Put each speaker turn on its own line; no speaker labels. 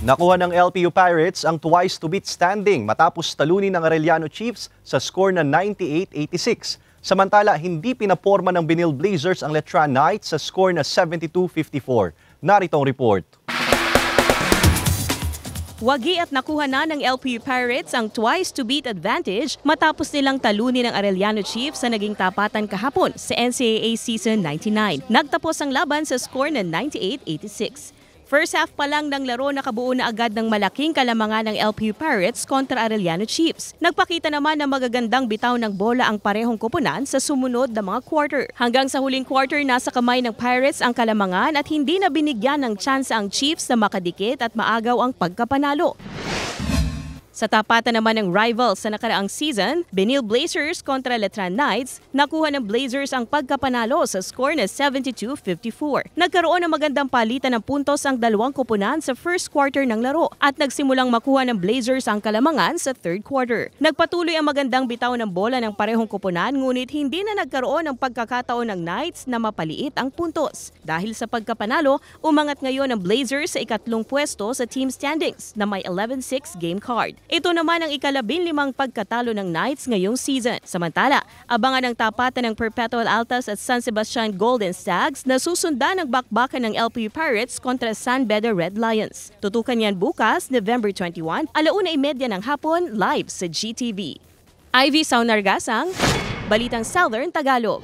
Nakuha ng LPU Pirates ang twice-to-beat standing matapos talunin ng Arellano Chiefs sa score na 98-86. Samantala, hindi pinaporma ng Benil Blazers ang Letran Knights sa score na 72-54. Narito ang report.
Wagi at nakuha na ng LPU Pirates ang twice-to-beat advantage matapos nilang talunin ng Arellano Chiefs sa naging tapatan kahapon sa NCAA Season 99. Nagtapos ang laban sa score na 98-86. First half pa lang ng laro nakabuo na agad ng malaking kalamangan ng LPU Pirates kontra Arellano Chiefs. Nagpakita naman ng magagandang bitaw ng bola ang parehong koponan sa sumunod na mga quarter. Hanggang sa huling quarter nasa kamay ng Pirates ang kalamangan at hindi na binigyan ng tsansa ang Chiefs na makadikit at maagaw ang pagkapanalo. Sa tapatan naman ng rivals sa nakaraang season, Benil Blazers kontra Letran Knights, nakuha ng Blazers ang pagkapanalo sa score na 72-54. Nagkaroon ng magandang palitan ng puntos ang dalawang koponan sa first quarter ng laro at nagsimulang makuha ng Blazers ang kalamangan sa third quarter. Nagpatuloy ang magandang bitaw ng bola ng parehong koponan ngunit hindi na nagkaroon ng pagkakataon ng Knights na mapaliit ang puntos. Dahil sa pagkapanalo, umangat ngayon ang Blazers sa ikatlong pwesto sa team standings na may 11-6 game card. Ito naman ang ika-15 pagkatalo ng Knights ngayong season. Samantala, abangan ang tapatan ng Perpetual Altas at San Sebastian Golden Stags na susundan ng bakbakan ng LPU Pirates kontra San Beda Red Lions. Tutukan yan bukas, November 21, 1:30 ng hapon, live sa GTV. Ivy Saunargasang, Balitang Southern Tagalog.